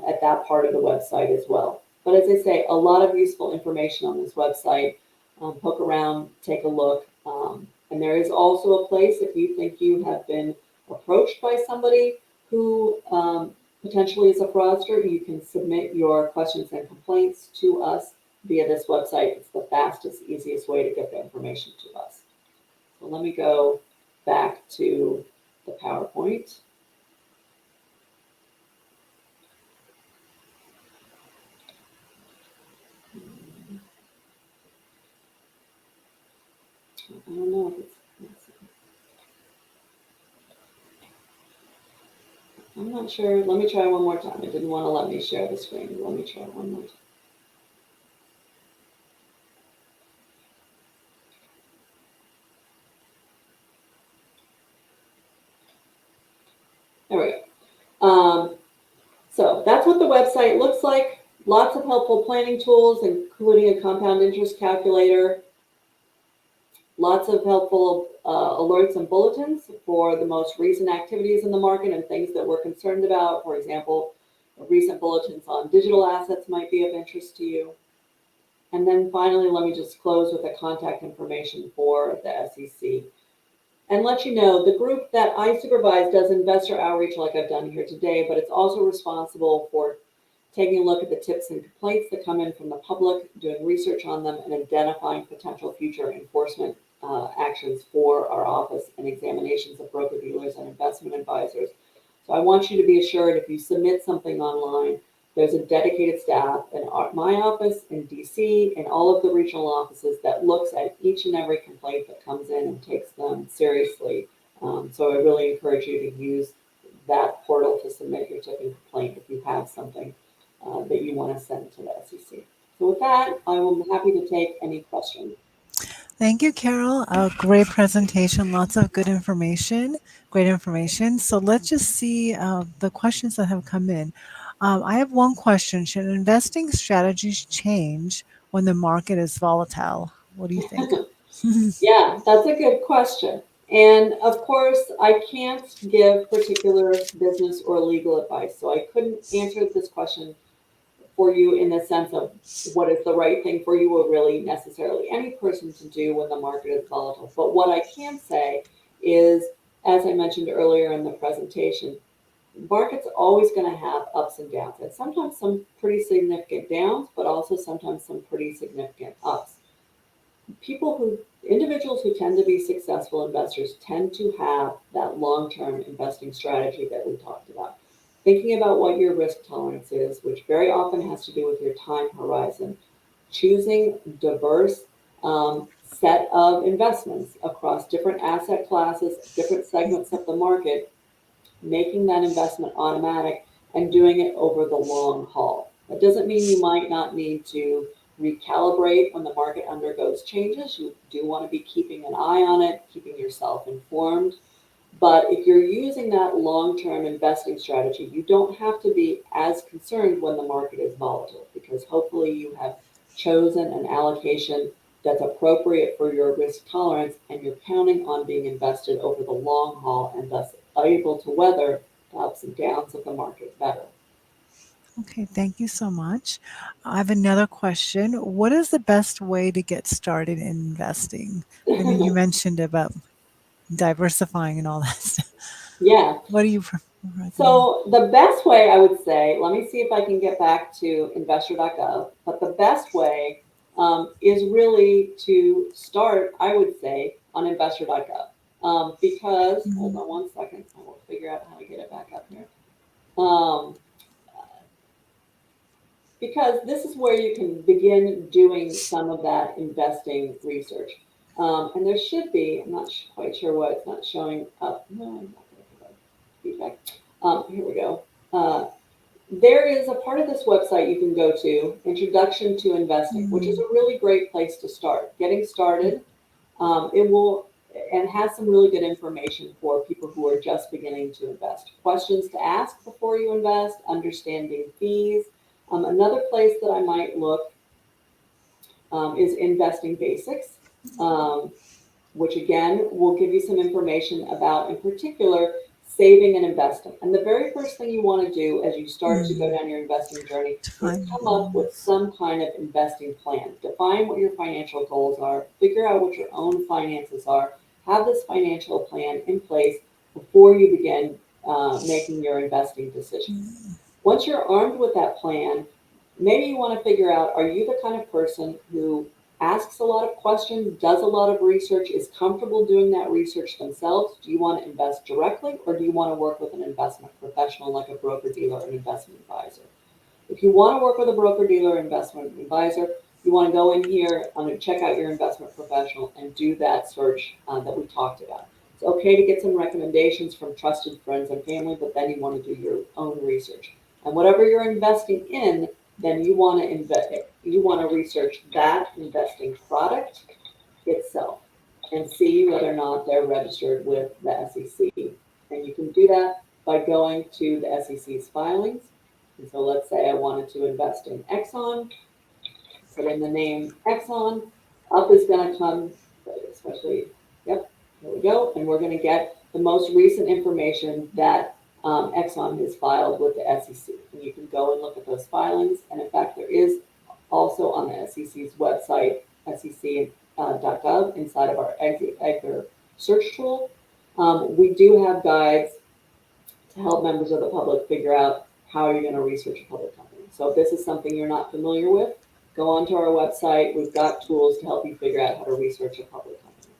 at that part of the website as well. But as I say, a lot of useful information on this website. Poke around, take a look. And there is also a place if you think you have been approached by somebody who potentially is a fraudster, you can submit your questions and complaints to us via this website. It's the fastest, easiest way to get the information to us. So let me go back to the PowerPoint. I don't know if it's, I'm not sure. Let me try one more time. It didn't want to let me share the screen. Let me try one more time. There we go. So that's what the website looks like. Lots of helpful planning tools, including a compound interest calculator. Lots of helpful alerts and bulletins for the most recent activities in the market and things that we're concerned about. For example, recent bulletins on digital assets might be of interest to you. And then finally, let me just close with the contact information for the SEC. And let you know, the group that I supervise does investor outreach like I've done here today, but it's also responsible for taking a look at the tips and complaints that come in from the public, doing research on them, and identifying potential future enforcement actions for our office and examinations of broker-dealers and investment advisors. So I want you to be assured if you submit something online, there's a dedicated staff in my office, in DC, and all of the regional offices that looks at each and every complaint that comes in and takes them seriously. So I really encourage you to use that portal to submit your tip and complaint if you have something that you want to send to the SEC. So with that, I will be happy to take any questions. Thank you, Carol. A great presentation, lots of good information, great information. So let's just see the questions that have come in. I have one question. Should investing strategies change when the market is volatile? What do you think? Yeah, that's a good question. And of course, I can't give particular business or legal advice, so I couldn't answer this question for you in the sense of what is the right thing for you or really necessarily any person to do when the market is volatile. But what I can say is, as I mentioned earlier in the presentation, market's always going to have ups and downs, and sometimes some pretty significant downs, but also sometimes some pretty significant ups. Individuals who tend to be successful investors tend to have that long-term investing strategy that we talked about. Thinking about what your risk tolerance is, which very often has to do with your time horizon, choosing diverse set of investments across different asset classes, different segments of the market, making that investment automatic and doing it over the long haul. That doesn't mean you might not need to recalibrate when the market undergoes changes. You do want to be keeping an eye on it, keeping yourself informed. But if you're using that long-term investing strategy, you don't have to be as concerned when the market is volatile, because hopefully you have chosen an allocation that's appropriate for your risk tolerance, and you're counting on being invested over the long haul and thus able to weather the ups and downs of the market better. Okay, thank you so much. I have another question. What is the best way to get started in investing? I mean, you mentioned about diversifying and all that stuff. Yeah. What do you recommend? So the best way I would say, let me see if I can get back to investor.gov, but the best way is really to start, I would say, on investor.gov. Because, hold Mhm. on one second, I will figure out how to get it back up here. Um, because this is where you can begin doing some of that investing research. And there should be, I'm not quite sure why it's not showing up. No, I'm not going to provide feedback. Here we go. There is a part of this website you can go to, Introduction to Investing, which is a really great place to start. Getting started, it will, and has some really good information for people who are just beginning to invest. Questions to ask before you invest, understanding fees. Another place that I might look is Investing Basics, um, which again will give you some information about, in particular, saving and investing. And the very first thing you want to do as you start to go down your investing journey To is find. come up with some kind of investing plan. Define what your financial goals are, figure out what your own finances are, have this financial plan in place before you begin making your investing decisions. Once you're armed with that plan, maybe you want to figure out, are you the kind of person who asks a lot of questions, does a lot of research, is comfortable doing that research themselves? Do you want to invest directly, or do you want to work with an investment professional like a broker dealer or an investment advisor? If you want to work with a broker dealer or investment advisor, you want to go in here and check out your investment professional and do that search that we talked about. It's okay to get some recommendations from trusted friends and family, but then you want to do your own research. And whatever you're investing in, then you want to research that investing product itself and see whether or not they're registered with the SEC. And you can do that by going to the SEC's filings. And so let's say I wanted to invest in Exxon, put in the name Exxon, up is going to come, especially, yep, there we go. And we're going to get the most recent information that Exxon has filed with the SEC. And you can go and look at those filings. And in fact, there is also on the SEC's website, sec.gov, inside of our EDGAR search tool. We do have guides to help members of the public figure out how you're going to research a public company. So if this is something you're not familiar with, go onto our website. We've got tools to help you figure out how to research a public company.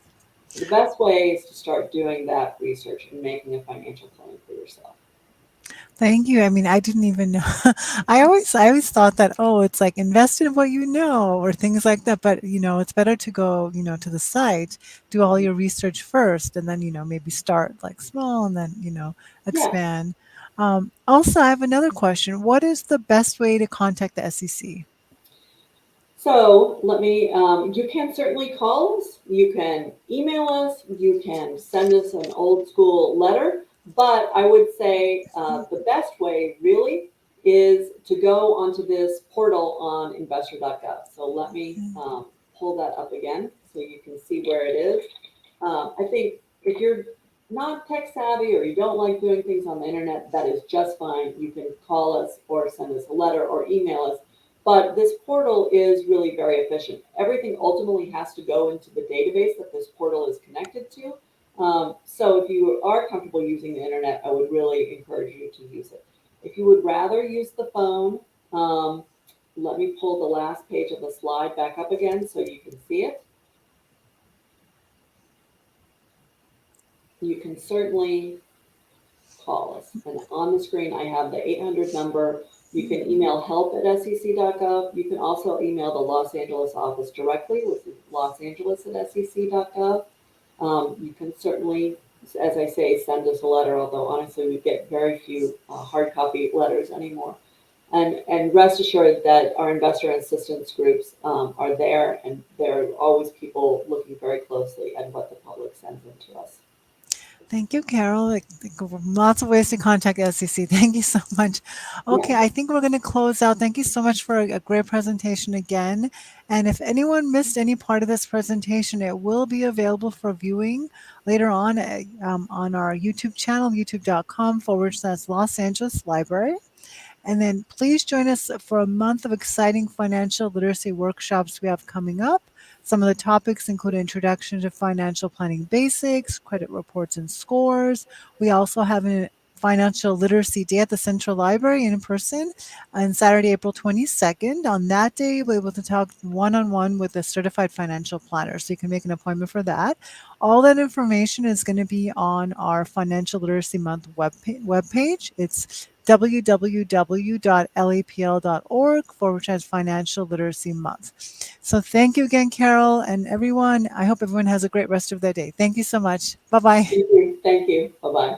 So the best way is to start doing that research and making a financial plan for yourself. Thank you. I mean, I didn't even know. I always thought that, oh, it's like invest in what you know or things like that. But it's better to go, to the site, do all your research first, and then maybe start like small and then Yeah. expand. Also, I have another question. What is the best way to contact the SEC? So let me, you can certainly call us, you can email us, you can send us an old school letter, but I would say the best way really is to go onto this portal on investor.gov. So let me pull that up again so you can see where it is. I think if you're not tech savvy or you don't like doing things on the internet, that is just fine. You can call us or send us a letter or email us. But this portal is really very efficient. Everything ultimately has to go into the database that this portal is connected to. So if you are comfortable using the internet, I would really encourage you to use it. If you would rather use the phone, let me pull the last page of the slide back up again so you can see it. You can certainly call us. And on the screen, I have the 800 number. You can email help@sec.gov. You can also email the Los Angeles office directly, which is losangeles@sec.gov. You can certainly, as I say, send us a letter, although honestly, we get very few hard copy letters anymore. And rest assured that our investor assistance groups are there, and there are always people looking very closely at what the public sends in to us. Thank you, Carol. Lots of ways to contact SEC. Thank you so much. Okay, Yes. I think we're going to close out. Thank you so much for a great presentation again. And if anyone missed any part of this presentation, it will be available for viewing later on our YouTube channel, youtube.com/Los Angeles Library. And then please join us for a month of exciting financial literacy workshops we have coming up. Some of the topics include Introduction to Financial Planning Basics, Credit Reports and Scores. We also have a Financial Literacy Day at the Central Library in person on Saturday, April 22nd. On that day, you'll be able to talk one-on-one with a certified financial planner, so you can make an appointment for that. All that information is going to be on our Financial Literacy Month webpage. It's www.lapl.org/financial literacy month. So thank you again, Carol, and everyone. I hope everyone has a great rest of their day. Thank you so much. Bye bye. Thank you. Thank you. Bye bye.